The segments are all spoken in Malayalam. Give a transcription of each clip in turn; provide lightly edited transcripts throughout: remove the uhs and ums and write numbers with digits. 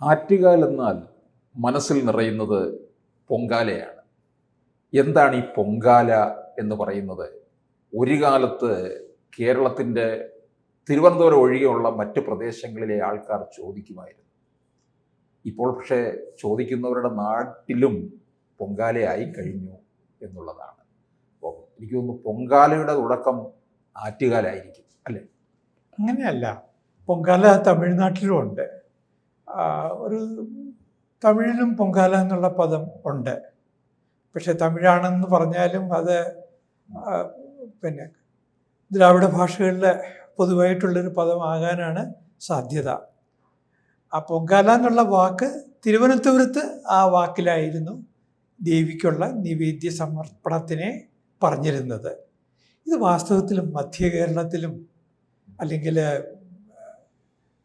ആറ്റുകാൽ എന്നാൽ മനസ്സിൽ നിറയുന്നത് പൊങ്കാലയാണ്. എന്താണ് ഈ പൊങ്കാല എന്ന് പറയുന്നത്? ഒരു കാലത്ത് കേരളത്തിൻ്റെ തിരുവനന്തപുരം ഒഴികെയുള്ള മറ്റ് പ്രദേശങ്ങളിലെ ആൾക്കാർ ചോദിക്കുമായിരുന്നു. ഇപ്പോൾ പക്ഷേ ചോദിക്കുന്നവരുടെ നാട്ടിലും പൊങ്കാലയായി കഴിഞ്ഞു എന്നുള്ളതാണ്. അപ്പോൾ എനിക്ക് തോന്നുന്നു പൊങ്കാലയുടെ തുടക്കം ആറ്റുകാലായിരിക്കും, അല്ലേ? അങ്ങനെയല്ല, പൊങ്കാല തമിഴ്നാട്ടിലും ഉണ്ട്. ഒരു തമിഴിലും പൊങ്കാല എന്നുള്ള പദം ഉണ്ട്. പക്ഷെ തമിഴാണെന്ന് പറഞ്ഞാലും അത് പിന്നെ ദ്രാവിഡ ഭാഷകളിലെ പൊതുവായിട്ടുള്ളൊരു പദമാകാനാണ് സാധ്യത. ആ പൊങ്കാല എന്നുള്ള വാക്ക് തിരുവനന്തപുരത്ത് ആ വാക്കിലായിരുന്നു ദേവിക്കുള്ള നിവേദ്യ സമർപ്പണത്തിനെ പറഞ്ഞിരുന്നത്. ഇത് വാസ്തവത്തിലും മധ്യ കേരളത്തിലും അല്ലെങ്കിൽ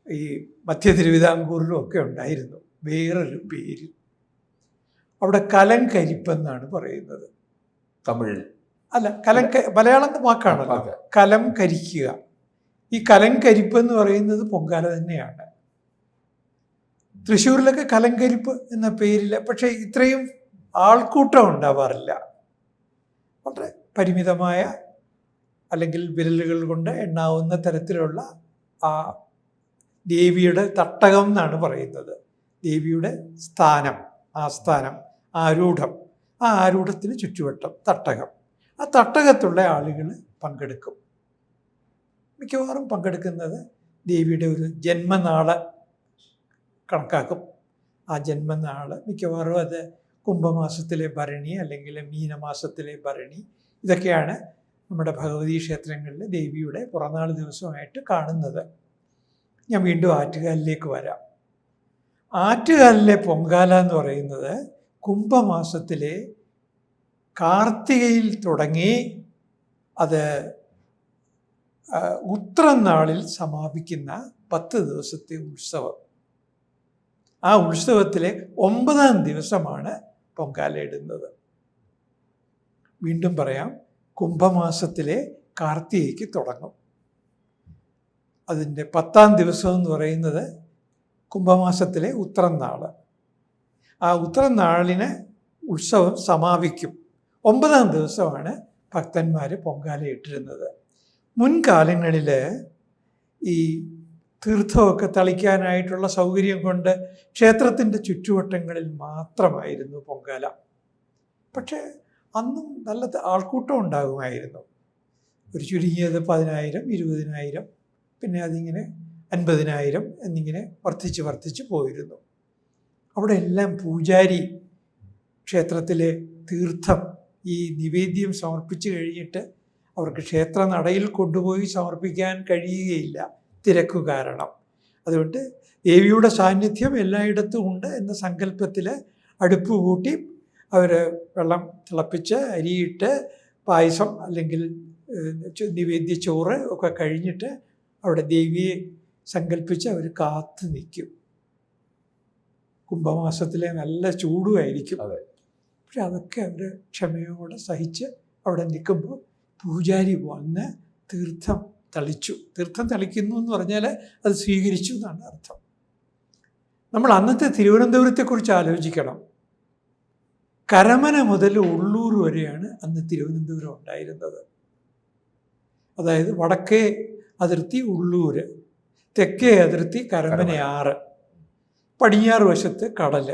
ഈ മധ്യ തിരുവിതാംകൂറിലും ഒക്കെ ഉണ്ടായിരുന്നു വേറൊരു പേര്. അവിടെ കലംകരിപ്പെന്നാണ് പറയുന്നത്. തമിഴിൽ അല്ല, മലയാളം വാക്കാണല്ലോ. കലം കരിക്കുക. ഈ കലംകരിപ്പ് എന്ന് പറയുന്നത് പൊങ്കാല തന്നെയാണ്. തൃശ്ശൂരിലൊക്കെ കലംകരിപ്പ് എന്ന പേരിൽ പക്ഷേ ഇത്രയും ആൾക്കൂട്ടം ഉണ്ടാവാറില്ല. വളരെ പരിമിതമായ അല്ലെങ്കിൽ വിരലുകൾ കൊണ്ട് എണ്ണാവുന്ന തരത്തിലുള്ള ആ ദേവിയുടെ തട്ടകം എന്നാണ് പറയുന്നത്. ദേവിയുടെ സ്ഥാനം, ആസ്ഥാനം, ആരൂഢം, ആ ആരൂഢത്തിന് ചുറ്റുവട്ടം തട്ടകം. ആ തട്ടകത്തുള്ള ആളുകൾ പങ്കെടുക്കും. മിക്കവാറും പങ്കെടുക്കുന്നത് ദേവിയുടെ ഒരു ജന്മനാള് കണക്കാക്കും. ആ ജന്മനാള് മിക്കവാറും അത് കുംഭമാസത്തിലെ ഭരണി അല്ലെങ്കിൽ മീനമാസത്തിലെ ഭരണി, ഇതൊക്കെയാണ് നമ്മുടെ ഭഗവതി ക്ഷേത്രങ്ങളിൽ ദേവിയുടെ പിറന്നാൾ ദിവസമായിട്ട് കാണുന്നത്. ഞാൻ വീണ്ടും ആറ്റുകാലിലേക്ക് വരാം. ആറ്റുകാലിലെ പൊങ്കാല എന്ന് പറയുന്നത് കുംഭമാസത്തിലെ കാർത്തികയിൽ തുടങ്ങി അത് ഉത്രനാളിൽ സമാപിക്കുന്ന 10 ദിവസത്തെ ഉത്സവം. ആ ഉത്സവത്തിലെ 9ാം ദിവസമാണ് പൊങ്കാല ഇടുന്നത്. വീണ്ടും പറയാം, കുംഭമാസത്തിലെ കാർത്തികയ്ക്ക് തുടങ്ങും. അതിൻ്റെ 10ാം ദിവസം എന്ന് പറയുന്നത് കുംഭമാസത്തിലെ ഉത്രനാള്. ആ ഉത്രനാളിന് ഉത്സവം സമാപിക്കും. 9ാം ദിവസമാണ് ഭക്തന്മാർ പൊങ്കാല ഇട്ടിരുന്നത്. മുൻകാലങ്ങളിൽ ഈ തീർത്ഥമൊക്കെ തളിക്കാനായിട്ടുള്ള സൗകര്യം കൊണ്ട് ക്ഷേത്രത്തിൻ്റെ ചുറ്റുവട്ടങ്ങളിൽ മാത്രമായിരുന്നു പൊങ്കാല. പക്ഷേ അന്നും നല്ല ആൾക്കൂട്ടം ഉണ്ടാകുമായിരുന്നു. ഒരു ചുരുങ്ങിയത് 10,000, 20,000, പിന്നെ അതിങ്ങനെ 50,000 എന്നിങ്ങനെ വർദ്ധിച്ച് പോയിരുന്നു. അവിടെ എല്ലാം പൂജാരി ക്ഷേത്രത്തിലെ തീർത്ഥം ഈ നിവേദ്യം സമർപ്പിച്ച് കഴിഞ്ഞിട്ട് അവർക്ക് ക്ഷേത്ര നടയിൽ കൊണ്ടുപോയി സമർപ്പിക്കാൻ കഴിയുകയില്ല, തിരക്ക് കാരണം. അതുകൊണ്ട് ദേവിയുടെ സാന്നിധ്യം എല്ലായിടത്തും ഉണ്ട് എന്ന സങ്കല്പത്തിൽ അടുപ്പ് കൂട്ടി അവർ വെള്ളം തിളപ്പിച്ച് അരിയിട്ട് പായസം അല്ലെങ്കിൽ നിവേദ്യ ചോറ് ഒക്കെ കഴിഞ്ഞിട്ട് അവിടെ ദേവിയെ സങ്കല്പിച്ച് അവർ കാത്തു നിൽക്കും. കുംഭമാസത്തിലെ നല്ല ചൂടുമായിരിക്കും. പക്ഷെ അതൊക്കെ അവർ ക്ഷമയോടെ സഹിച്ച് അവിടെ നിൽക്കുമ്പോൾ പൂജാരി വന്ന് തീർത്ഥം തളിച്ചു. തീർത്ഥം തളിക്കുന്നു എന്ന് പറഞ്ഞാൽ അത് സ്വീകരിച്ചു എന്നാണ് അർത്ഥം. നമ്മൾ അന്നത്തെ തിരുവനന്തപുരത്തെക്കുറിച്ച് ആലോചിക്കണം. കരമന മുതൽ ഉള്ളൂർ വരെയാണ് അന്ന് തിരുവനന്തപുരം ഉണ്ടായിരുന്നത്. അതായത് വടക്കേ അതിർത്തി ഉള്ളൂർ, തെക്കേ അതിർത്തി കരമനയാറ്, പടിഞ്ഞാറ് വശത്ത് കടൽ,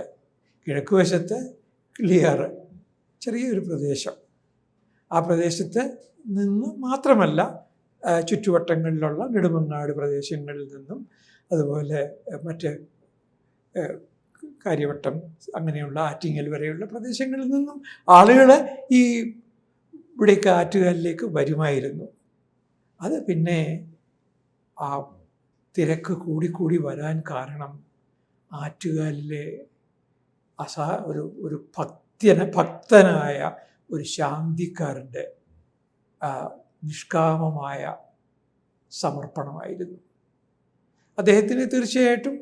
കിഴക്ക് വശത്ത് കിളിയാറ്, ചെറിയൊരു പ്രദേശം. ആ പ്രദേശത്ത് നിന്ന് മാത്രമല്ല ചുറ്റുവട്ടങ്ങളിലുള്ള നെടുമങ്ങാട് പ്രദേശങ്ങളിൽ നിന്നും അതുപോലെ മറ്റ് കാര്യവട്ടം അങ്ങനെയുള്ള ആറ്റിങ്ങൽ വരെയുള്ള പ്രദേശങ്ങളിൽ നിന്നും ആളുകൾ ഈ ഇവിടേക്ക് ആറ്റുകാലിലേക്ക് വരുമായിരുന്നു. അത് പിന്നെ ആ തിരക്ക് കൂടിക്കൂടി വരാൻ കാരണം ആറ്റുകാലിലെ ഒരു ഭക്തനായ ഒരു ശാന്തിക്കാരൻ്റെ നിഷ്കാമമായ സമർപ്പണമായിരുന്നു. അദ്ദേഹത്തിന് തീർച്ചയായിട്ടും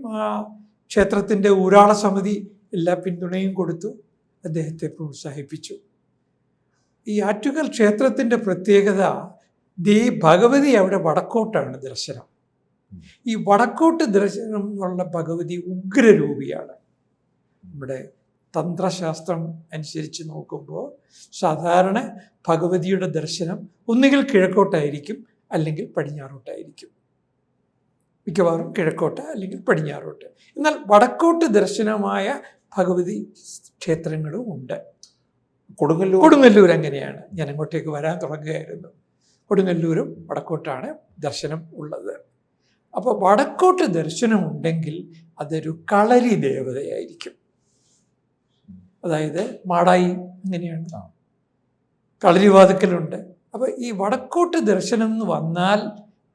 ക്ഷേത്രത്തിൻ്റെ ഊരാള സമിതി എല്ലാ പിന്തുണയും കൊടുത്തു, അദ്ദേഹത്തെ പ്രോത്സാഹിപ്പിച്ചു. ഈ ആറ്റുകാൽ ക്ഷേത്രത്തിൻ്റെ പ്രത്യേകത ഭഗവതി അവിടെ വടക്കോട്ടാണ് ദർശനം. ഈ വടക്കോട്ട് ദർശനം എന്നുള്ള ഭഗവതി ഉഗ്രരൂപിയാണ്. നമ്മുടെ തന്ത്രശാസ്ത്രം അനുസരിച്ച് നോക്കുമ്പോൾ സാധാരണ ഭഗവതിയുടെ ദർശനം ഒന്നുകിൽ കിഴക്കോട്ടായിരിക്കും അല്ലെങ്കിൽ പടിഞ്ഞാറോട്ടായിരിക്കും. മിക്കവാറും കിഴക്കോട്ട് അല്ലെങ്കിൽ പടിഞ്ഞാറോട്ട്. എന്നാൽ വടക്കോട്ട് ദർശനമായ ഭഗവതി ക്ഷേത്രങ്ങളും ഉണ്ട്. കൊടുങ്ങല്ലൂർ അങ്ങനെയാണ്. ഞാൻ അങ്ങോട്ടേക്ക് വരാൻ തുടങ്ങുകയായിരുന്നു. കൊടുങ്ങല്ലൂരും വടക്കോട്ടാണ് ദർശനം ഉള്ളത്. അപ്പോൾ വടക്കോട്ട് ദർശനം ഉണ്ടെങ്കിൽ അതൊരു കളരി ദേവതയായിരിക്കും. അതായത് മാടായി അങ്ങനെയാണ്, കളരിവാതുക്കലുണ്ട്. അപ്പോൾ ഈ വടക്കോട്ട് ദർശനം എന്ന് വന്നാൽ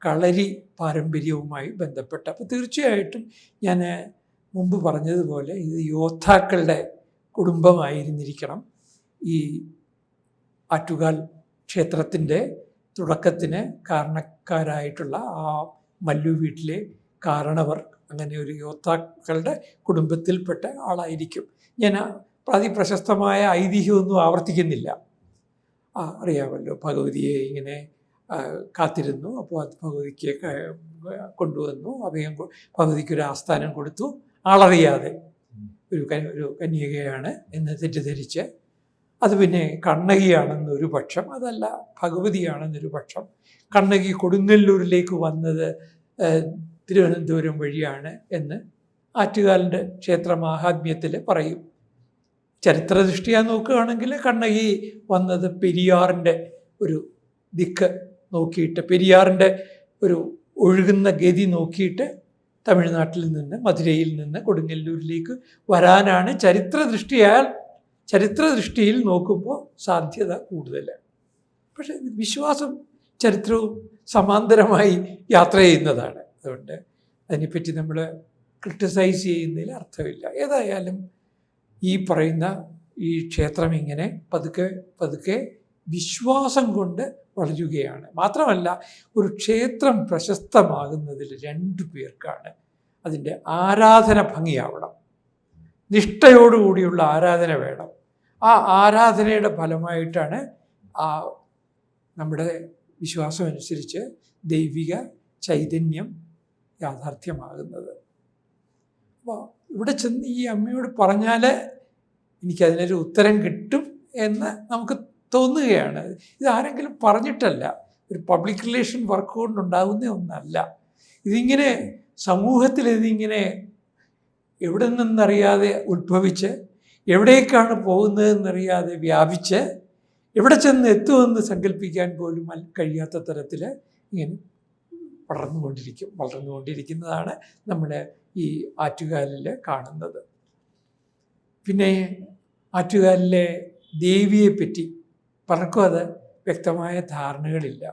കളരി പാരമ്പര്യവുമായി ബന്ധപ്പെട്ട, അപ്പോൾ തീർച്ചയായിട്ടും ഞാൻ മുമ്പ് പറഞ്ഞതുപോലെ ഇത് യോദ്ധാക്കളുടെ കുടുംബമായിരുന്നിരിക്കണം. ഈ ആറ്റുകാൽ ക്ഷേത്രത്തിൻ്റെ തുടക്കത്തിന് കാരണക്കാരായിട്ടുള്ള ആ മല്ലു വീട്ടിലെ കാരണവർ അങ്ങനെ ഒരു യോദ്ധാക്കളുടെ കുടുംബത്തിൽപ്പെട്ട ആളായിരിക്കും. ഞാൻ പ്രശസ്തമായ ഐതിഹ്യമൊന്നും ആവർത്തിക്കുന്നില്ല. അറിയാമല്ലോ, ഭഗവതിയെ ഇങ്ങനെ കാത്തിരുന്നു. അപ്പോൾ അത് ഭഗവതിക്ക് കൊണ്ടുവന്നു. അഭയം ഭഗവതിക്കൊരു ആസ്ഥാനം കൊടുത്തു. ആളറിയാതെ ഒരു കന്യകയാണ് എന്ന് തെറ്റിദ്ധരിച്ച്, അത് പിന്നെ കണ്ണകിയാണെന്നൊരു പക്ഷം, അതല്ല ഭഗവതിയാണെന്നൊരു പക്ഷം. കണ്ണകി കൊടുങ്ങല്ലൂരിലേക്ക് വന്നത് തിരുവനന്തപുരം വഴിയാണ് എന്ന് ആറ്റുകാലിൻ്റെ ക്ഷേത്ര മാഹാത്മ്യത്തിൽ പറയും. ചരിത്രദൃഷ്ടിയാ നോക്കുകയാണെങ്കിൽ കണ്ണകി വന്നത് പെരിയാറിൻ്റെ ഒരു ദിക്ക് നോക്കിയിട്ട്, പെരിയാറിൻ്റെ ഒരു ഒഴുകുന്ന ഗതി നോക്കിയിട്ട് തമിഴ്നാട്ടിൽ നിന്ന്, മധുരയിൽ നിന്ന് കൊടുങ്ങല്ലൂരിലേക്ക് വരാനാണ് ചരിത്രദൃഷ്ടിയിൽ നോക്കുമ്പോൾ സാധ്യത കൂടുതൽ. പക്ഷേ വിശ്വാസം ചരിത്രവും സമാന്തരമായി യാത്ര ചെയ്യുന്നതാണ്. അതുകൊണ്ട് അതിനെപ്പറ്റി നമ്മൾ ക്രിട്ടിസൈസ് ചെയ്യുന്നതിൽ അർത്ഥമില്ല. ഏതായാലും ഈ പറയുന്ന ഈ ക്ഷേത്രം ഇങ്ങനെ പതുക്കെ പതുക്കെ വിശ്വാസം കൊണ്ട് വളരുകയാണ്. മാത്രമല്ല, ഒരു ക്ഷേത്രം പ്രശസ്തമാകുന്നതിൽ 2 പേർക്കാണ് അതിൻ്റെ ആരാധന ഭംഗിയാവണം. നിഷ്ഠയോടുകൂടിയുള്ള ആരാധന വേണം. ആ ആരാധനയുടെ ഫലമായിട്ടാണ് നമ്മുടെ വിശ്വാസം അനുസരിച്ച് ദൈവിക ചൈതന്യം യാഥാർത്ഥ്യമാകുന്നത്. അപ്പോൾ ഇവിടെ ചെന്ന് ഈ അമ്മയോട് പറഞ്ഞാൽ എനിക്കതിനൊരു ഉത്തരം കിട്ടും എന്ന് നമുക്ക് തോന്നുകയാണ്. ഇതാരെങ്കിലും പറഞ്ഞിട്ടല്ല, ഒരു പബ്ലിക് റിലേഷൻ വർക്ക് കൊണ്ടുണ്ടാകുന്ന ഒന്നല്ല. ഇതിങ്ങനെ സമൂഹത്തിൽ ഇതിങ്ങനെ എവിടെ നിന്നറിയാതെ ഉത്ഭവിച്ച് എവിടേക്കാണ് പോകുന്നതെന്നറിയാതെ വ്യാപിച്ച് എവിടെ ചെന്ന് എത്തുമെന്ന് സങ്കല്പിക്കാൻ പോലും കഴിയാത്ത തരത്തിൽ ഇങ്ങനെ വളർന്നുകൊണ്ടിരിക്കുന്നതാണ് നമ്മുടെ ഈ ആറ്റുകാലിൽ കാണുന്നത്. പിന്നെ ആറ്റുകാലിലെ ദേവിയെപ്പറ്റി പലർക്കും അത് വ്യക്തമായ ധാരണകളില്ല.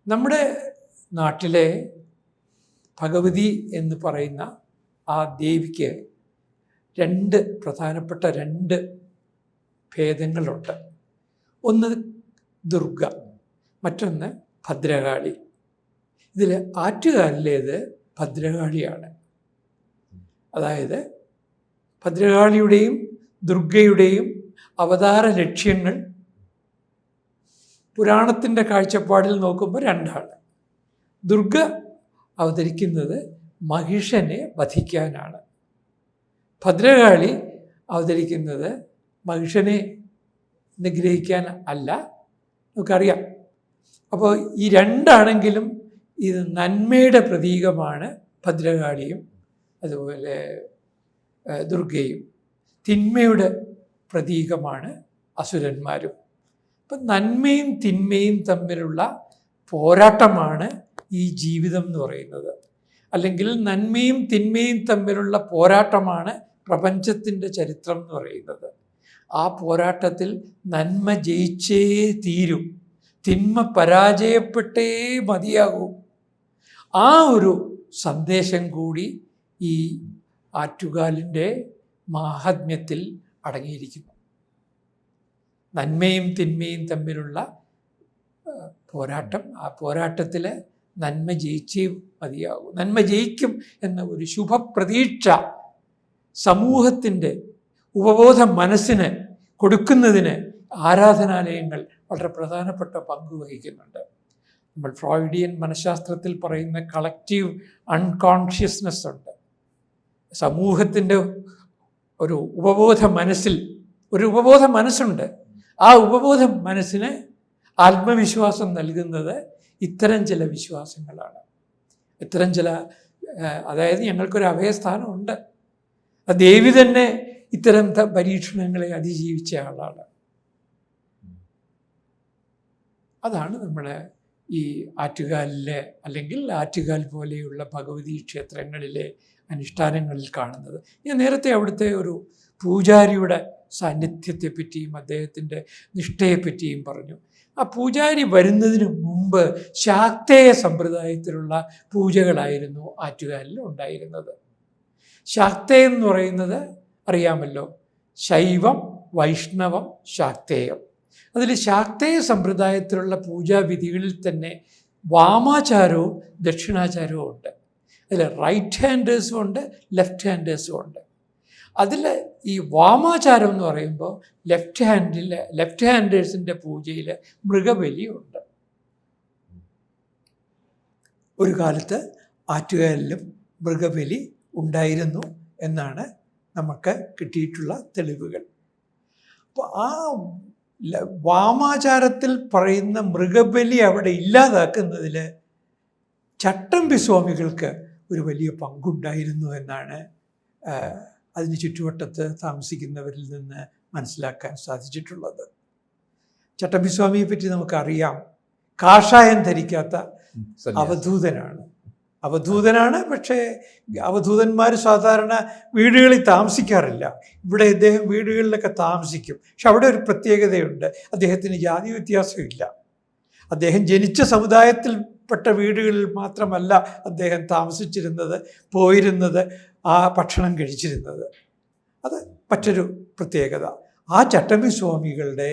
നമ്മുടെ നാട്ടിലെ ഭഗവതി എന്ന് പറയുന്ന ആ ദേവിക്ക് പ്രധാനപ്പെട്ട 2 ഭേദങ്ങളുണ്ട്. ഒന്ന് ദുർഗ, മറ്റൊന്ന് ഭദ്രകാളി. ഇതിൽ ആറ്റുകാലിലേത് ഭദ്രകാളിയാണ്. അതായത് ഭദ്രകാളിയുടെയും ദുർഗയുടെയും അവതാര ലക്ഷ്യങ്ങൾ പുരാണത്തിൻ്റെ കാഴ്ചപ്പാടിൽ നോക്കുമ്പോൾ 2ആണ്. ദുർഗ അവതരിക്കുന്നത് മഹിഷനെ വധിക്കാനാണ്. ഭദ്രകാളി അവതരിക്കുന്നത് മഹിഷനെ നിഗ്രഹിക്കാൻ അല്ല, നമുക്കറിയാം. അപ്പോൾ ഈ 2ആണെങ്കിലും ഇത് നന്മയുടെ പ്രതീകമാണ് ഭദ്രകാളിയും അതുപോലെ ദുർഗയും. തിന്മയുടെ പ്രതീകമാണ് അസുരന്മാരും. അപ്പം നന്മയും തിന്മയും തമ്മിലുള്ള പോരാട്ടമാണ് ഈ ജീവിതം എന്ന് പറയുന്നത്. അല്ലെങ്കിൽ നന്മയും തിന്മയും തമ്മിലുള്ള പോരാട്ടമാണ് പ്രപഞ്ചത്തിൻ്റെ ചരിത്രം എന്ന് പറയുന്നത്. ആ പോരാട്ടത്തിൽ നന്മ ജയിച്ചേ തീരും, തിന്മ പരാജയപ്പെട്ടേ മതിയാകൂ. ആ ഒരു സന്ദേശം കൂടി ഈ ആറ്റുകാലിൻ്റെ മാഹാത്മ്യത്തിൽ അടങ്ങിയിരിക്കുന്നു. നന്മയും തിന്മയും തമ്മിലുള്ള പോരാട്ടം, ആ പോരാട്ടത്തിൽ നന്മ ജയിച്ചേ മതിയാകും. നന്മ ജയിക്കും എന്ന ഒരു ശുഭപ്രതീക്ഷ സമൂഹത്തിൻ്റെ ഉപബോധ മനസ്സിന് കൊടുക്കുന്നതിന് ആരാധനാലയങ്ങൾ വളരെ പ്രധാനപ്പെട്ട പങ്ക് വഹിക്കുന്നുണ്ട്. നമ്മൾ ഫ്രോയിഡിയൻ മനഃശാസ്ത്രത്തിൽ പറയുന്ന കളക്റ്റീവ് അൺകോൺഷ്യസ്നെസ് ഉണ്ട്. സമൂഹത്തിൻ്റെ ഒരു ഉപബോധ മനസ്സുണ്ട്. ആ ഉപബോധ മനസ്സിന് ആത്മവിശ്വാസം നൽകുന്നത് ഇത്തരം ചില വിശ്വാസങ്ങളാണ്. ഇത്തരം ചില അതായത് ഞങ്ങൾക്കൊരു അഭയസ്ഥാനമുണ്ട്. ദേവി തന്നെ ഇത്തരം പരീക്ഷണങ്ങളെ അതിജീവിച്ച ആളാണ്. അതാണ് നമ്മുടെ ഈ ആറ്റുകാലിലെ അല്ലെങ്കിൽ ആറ്റുകാൽ പോലെയുള്ള ഭഗവതി ക്ഷേത്രങ്ങളിലെ അനുഷ്ഠാനങ്ങളിൽ കാണുന്നത്. ഞാൻ നേരത്തെ അവിടുത്തെ ഒരു പൂജാരിയുടെ സാന്നിധ്യത്തെപ്പറ്റിയും അദ്ദേഹത്തിൻ്റെ നിഷ്ഠയെപ്പറ്റിയും പറഞ്ഞു. ആ പൂജാരി വരുന്നതിന് മുമ്പ് ശാക്തേയ സമ്പ്രദായത്തിലുള്ള പൂജകളായിരുന്നു ആറ്റുകാലിൽ ഉണ്ടായിരുന്നത്. ശാക്തേയം എന്ന് പറയുന്നത് അറിയാമല്ലോ, ശൈവം, വൈഷ്ണവം, ശാക്തേയം. അതിൽ ശാക്തേയ സമ്പ്രദായത്തിലുള്ള പൂജാവിധികളിൽ തന്നെ വാമാചാരവും ദക്ഷിണാചാരവും ഉണ്ട്. അതിൽ റൈറ്റ് ഹാൻഡേഴ്സും ഉണ്ട്, ലെഫ്റ്റ് ഹാൻഡേഴ്സും ഉണ്ട്. അതിൽ ഈ വാമാചാരം എന്ന് പറയുമ്പോൾ ലെഫ്റ്റ് ഹാൻഡേഴ്സിൻ്റെ പൂജയിൽ മൃഗബലിയുണ്ട്. ഒരു കാലത്ത് ആറ്റുകാലിലും മൃഗബലി ഉണ്ടായിരുന്നു എന്നാണ് നമുക്ക് കിട്ടിയിട്ടുള്ള തെളിവുകൾ. അപ്പോൾ ആ വാമാചാരത്തിൽ പറയുന്ന മൃഗബലി അവിടെ ഇല്ലാതാക്കുന്നതിൽ ചട്ടമ്പി സ്വാമികൾക്ക് ഒരു വലിയ പങ്കുണ്ടായിരുന്നു എന്നാണ് അതിന് ചുറ്റുവട്ടത്ത് താമസിക്കുന്നവരിൽ നിന്ന് മനസ്സിലാക്കാൻ സാധിച്ചിട്ടുള്ളത്. ചട്ടമ്പി സ്വാമിയെ പറ്റി നമുക്കറിയാം, കാഷായം ധരിക്കാത്ത അവധൂതനാണ്. പക്ഷേ അവധൂതന്മാർ സാധാരണ വീടുകളിൽ താമസിക്കാറില്ല. ഇവിടെ ഇദ്ദേഹം വീടുകളിലൊക്കെ താമസിക്കും. പക്ഷെ അവിടെ ഒരു പ്രത്യേകതയുണ്ട്, അദ്ദേഹത്തിന് ജാതി വ്യത്യാസമില്ല. അദ്ദേഹം ജനിച്ച സമുദായത്തിൽപ്പെട്ട വീടുകളിൽ മാത്രമല്ല അദ്ദേഹം താമസിച്ചിരുന്നത്, പോയിരുന്നത്, ആ ഭക്ഷണം കഴിച്ചിരുന്നത്. അത് മറ്റൊരു പ്രത്യേകത. ആ ചട്ടമ്പി സ്വാമികളുടെ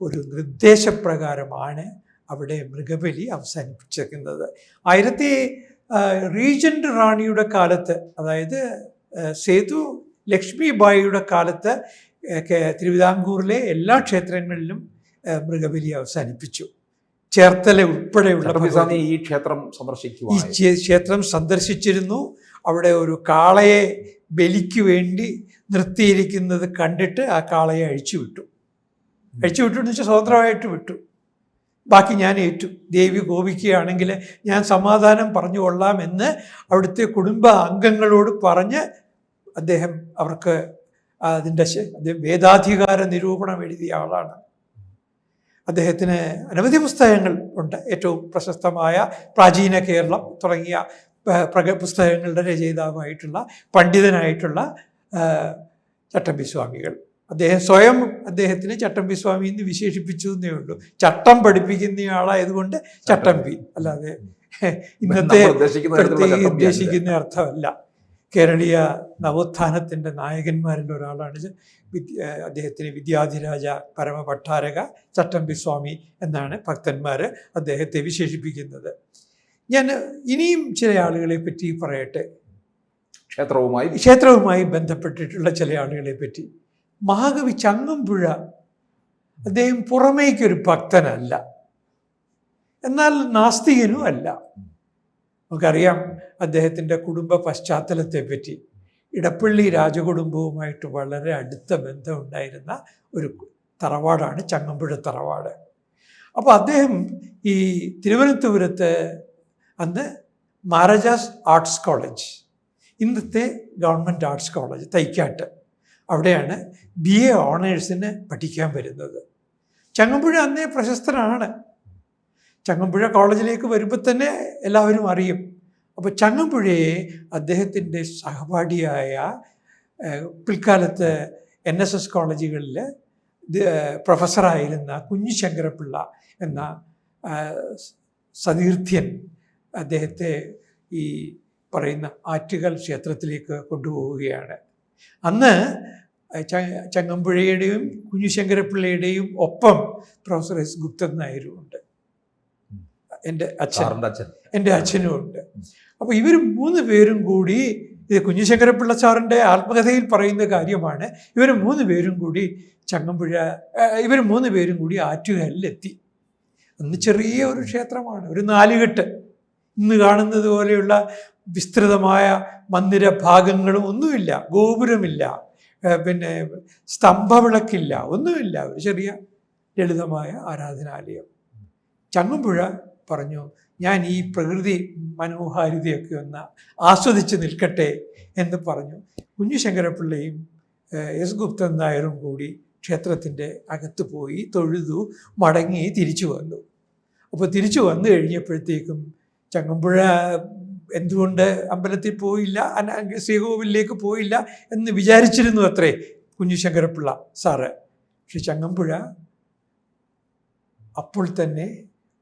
ഒരു നിർദ്ദേശപ്രകാരമാണ് അവിടെ മൃഗബലി അവസാനിപ്പിച്ചിരിക്കുന്നത്. റീജന്റ് റാണിയുടെ കാലത്ത്, അതായത് സേതു ലക്ഷ്മി ബായിയുടെ കാലത്ത് തിരുവിതാംകൂറിലെ എല്ലാ ക്ഷേത്രങ്ങളിലും മൃഗബലി അവസാനിപ്പിച്ചു. ചേർത്തല ഉൾപ്പെടെയുള്ള ഈ ക്ഷേത്രം ക്ഷേത്രം സന്ദർശിച്ചിരുന്നു. അവിടെ ഒരു കാളയെ ബലിക്ക് വേണ്ടി നിർത്തിയിരിക്കുന്നത് കണ്ടിട്ട് ആ കാളയെ അഴിച്ചുവിട്ടു എന്ന് വെച്ചാൽ സ്വതന്ത്രമായിട്ട് വിട്ടു. ബാക്കി ഞാൻ ഏറ്റു, ദേവി കോപിക്കുകയാണെങ്കിൽ ഞാൻ സമാധാനം പറഞ്ഞു കൊള്ളാം എന്ന് അവിടുത്തെ കുടുംബ അംഗങ്ങളോട് പറഞ്ഞ് അദ്ദേഹം അവർക്ക് അദ്ദേഹം വേദാധികാര നിരൂപണം എഴുതിയ ആളാണ്. അദ്ദേഹത്തിന് അനവധി പുസ്തകങ്ങൾ ഉണ്ട്. ഏറ്റവും പ്രശസ്തമായ പ്രാചീന കേരളം തുടങ്ങിയ പുസ്തകങ്ങളുടെ രചയിതാവായിട്ടുള്ള പണ്ഡിതനായിട്ടുള്ള ചട്ടമ്പി സ്വാമികൾ. അദ്ദേഹം സ്വയം അദ്ദേഹത്തിന് ചട്ടമ്പി സ്വാമി എന്ന് വിശേഷിപ്പിച്ചു എന്നേ ഉള്ളൂ. ചട്ടം പഠിപ്പിക്കുന്നയാളായതുകൊണ്ട് ചട്ടമ്പി, അല്ലാതെ ഇന്നത്തെ ഉദ്ദേശിക്കുന്ന അർത്ഥമല്ല. കേരളീയ നവോത്ഥാനത്തിൻ്റെ നായകന്മാരിൽ ഒരാളാണ് അദ്ദേഹത്തിന് വിദ്യാധിരാജ പരമഭട്ടാരക ചട്ടമ്പി സ്വാമി എന്നാണ് ഭക്തന്മാർ അദ്ദേഹത്തെ വിശേഷിപ്പിക്കുന്നത്. ഞാൻ ഇനിയും ചില ആളുകളെ പറ്റി പറയട്ടെ, ക്ഷേത്രവുമായി ബന്ധപ്പെട്ടിട്ടുള്ള ചില ആളുകളെ പറ്റി. മഹാകവി ചങ്ങമ്പുഴ, അദ്ദേഹം പുറമേക്കൊരു ഭക്തനല്ല, എന്നാൽ നാസ്തികനും അല്ല. നമുക്കറിയാം അദ്ദേഹത്തിൻ്റെ കുടുംബ പശ്ചാത്തലത്തെ പറ്റി. ഇടപ്പള്ളി രാജകുടുംബവുമായിട്ട് വളരെ അടുത്ത ബന്ധമുണ്ടായിരുന്ന ഒരു തറവാടാണ് ചങ്ങമ്പുഴ തറവാട്. അപ്പോൾ അദ്ദേഹം ഈ തിരുവനന്തപുരത്ത് അന്ന് മഹാരാജാസ് ആർട്സ് കോളേജ്, ഇന്നത്തെ ഗവൺമെൻറ് ആർട്സ് കോളേജ് തൈക്കാട്ട്, അവിടെയാണ് BA ഓണേഴ്സിന് പഠിക്കാൻ വരുന്നത്. ചങ്ങമ്പുഴ അന്നേ പ്രശസ്തനാണ്. ചങ്ങമ്പുഴ കോളേജിലേക്ക് വരുമ്പോൾ തന്നെ എല്ലാവരും അറിയും. അപ്പോൾ ചങ്ങമ്പുഴയെ അദ്ദേഹത്തിൻ്റെ സഹപാഠിയായ പിൽക്കാലത്ത് NSS കോളേജുകളിൽ പ്രൊഫസറായിരുന്ന കുഞ്ഞിശങ്കരപ്പിള്ള എന്ന സതീർത്ഥ്യൻ അദ്ദേഹത്തെ ഈ പറയുന്ന ആറ്റുകാൽ ക്ഷേത്രത്തിലേക്ക് കൊണ്ടുപോവുകയാണ്. അന്ന് ചങ്ങമ്പുഴയുടെയും കുഞ്ഞിശങ്കരപ്പിള്ളയുടെയും ഒപ്പം പ്രൊഫസർ S. ഗുപ്തൻ നായരുമുണ്ട്. എൻ്റെ അച്ഛനും ഉണ്ട്. അപ്പോൾ ഇവർ 3 പേരും കൂടി, ഇത് കുഞ്ഞിശങ്കരപ്പിള്ള സാറിൻ്റെ ആത്മകഥയിൽ പറയുന്ന കാര്യമാണ്, ഇവർ 3 പേരും കൂടി ആറ്റുകാലിലെത്തി. ഒന്ന് ചെറിയ ഒരു ക്ഷേത്രമാണ്, ഒരു നാലുകെട്ട്. ഇന്ന് കാണുന്നത് പോലെയുള്ള വിസ്തൃതമായ മന്ദിര ഭാഗങ്ങളും ഒന്നുമില്ല, ഗോപുരമില്ല, പിന്നെ സ്തംഭവിളക്കില്ല, ഒന്നുമില്ല. ഒരു ചെറിയ ലളിതമായ ആരാധനാലയം. ചങ്ങമ്പുഴ പറഞ്ഞു, ഞാൻ ഈ പ്രകൃതി മനോഹാരിതയൊക്കെ ഒന്ന് ആസ്വദിച്ച് നിൽക്കട്ടെ എന്ന് പറഞ്ഞു. കുഞ്ഞുശങ്കരപ്പിള്ളയും എസ് ഗുപ്തൻ നായരും കൂടി ക്ഷേത്രത്തിൻ്റെ അകത്ത് പോയി തൊഴുതു, മടങ്ങി തിരിച്ചു വന്നു. അപ്പോൾ തിരിച്ചു വന്നു കഴിഞ്ഞപ്പോഴത്തേക്കും ചങ്ങമ്പുഴ എന്തുകൊണ്ട് അമ്പലത്തിൽ പോയില്ല, ശ്രീകോവിലേക്ക് പോയില്ല എന്ന് വിചാരിച്ചിരുന്നു അത്രേ കുഞ്ഞുശങ്കരപ്പിള്ള സാറ്. പക്ഷെ ചങ്ങമ്പുഴ അപ്പോൾ തന്നെ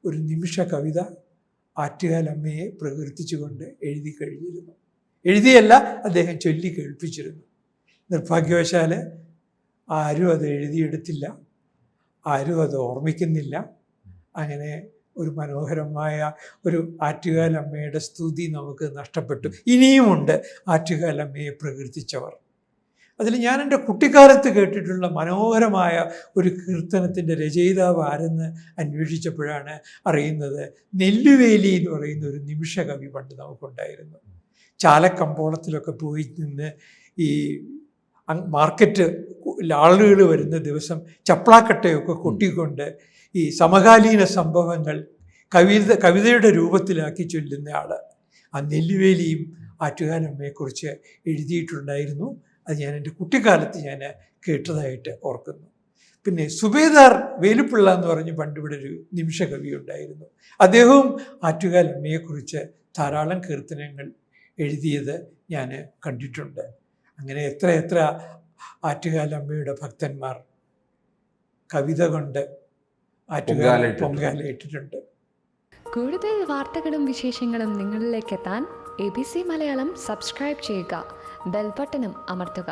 ഒരു നിമിഷ കവിത ആറ്റുകാലമ്മയെ പ്രകീർത്തിച്ചുകൊണ്ട് എഴുതി കഴിഞ്ഞിരുന്നു. എഴുതിയല്ല, അദ്ദേഹം ചൊല്ലി കേൾപ്പിച്ചിരുന്നു. നിർഭാഗ്യവശാൽ ആരും അത് എഴുതിയെടുത്തില്ല, ആരും അത് ഓർമ്മിക്കുന്നില്ല. അങ്ങനെ ഒരു മനോഹരമായ ഒരു ആറ്റുകാലമ്മയുടെ സ്തുതി നമുക്ക് നഷ്ടപ്പെട്ടു. ഇനിയുമുണ്ട് ആറ്റുകാലമ്മയെ പ്രകീർത്തിച്ചവർ. അതിൽ ഞാൻ എൻ്റെ കുട്ടിക്കാലത്ത് കേട്ടിട്ടുള്ള മനോഹരമായ ഒരു കീർത്തനത്തിൻ്റെ രചയിതാവ് ആരെന്ന് അന്വേഷിച്ചപ്പോഴാണ് അറിയുന്നത്. നെല്ലുവേലി എന്ന് പറയുന്ന ഒരു നിമിഷ കവി പണ്ട് നമുക്കുണ്ടായിരുന്നു. ചാലക്കമ്പോളത്തിലൊക്കെ പോയി നിന്ന് ഈ മാർക്കറ്റ് ആളുകൾ വരുന്ന ദിവസം ചപ്ലാക്കട്ടയൊക്കെ കൊട്ടിക്കൊണ്ട് ഈ സമകാലീന സംഭവങ്ങൾ കവിതയുടെ രൂപത്തിലാക്കി ചൊല്ലുന്ന ആൾ. ആ നെല്ലുവേലിയും ആറ്റുകാലമ്മയെക്കുറിച്ച് എഴുതിയിട്ടുണ്ടായിരുന്നു. അത് ഞാൻ എൻ്റെ കുട്ടിക്കാലത്ത് ഞാൻ കേട്ടതായിട്ട് ഓർക്കുന്നു. പിന്നെ സുബേദാർ വേലുപ്പിള്ള എന്ന് പറഞ്ഞ് പണ്ടിവിടെ ഒരു നിമിഷ കവി ഉണ്ടായിരുന്നു. അദ്ദേഹവും ആറ്റുകാലമ്മയെക്കുറിച്ച് ധാരാളം കീർത്തനങ്ങൾ എഴുതിയത് ഞാൻ കണ്ടിട്ടുണ്ട്. അങ്ങനെ എത്ര ആറ്റുകാലമ്മയുടെ ഭക്തന്മാർ കവിത കൊണ്ട് പൊങ്കാലയിട്ടിട്ടുണ്ട്. കൂടുതൽ വാർത്തകളും വിശേഷങ്ങളും നിങ്ങളിലേക്ക് എത്താൻ ABC മലയാളം സബ്സ്ക്രൈബ് ചെയ്യുക, ബെൽ ബട്ടണും അമർത്തുക.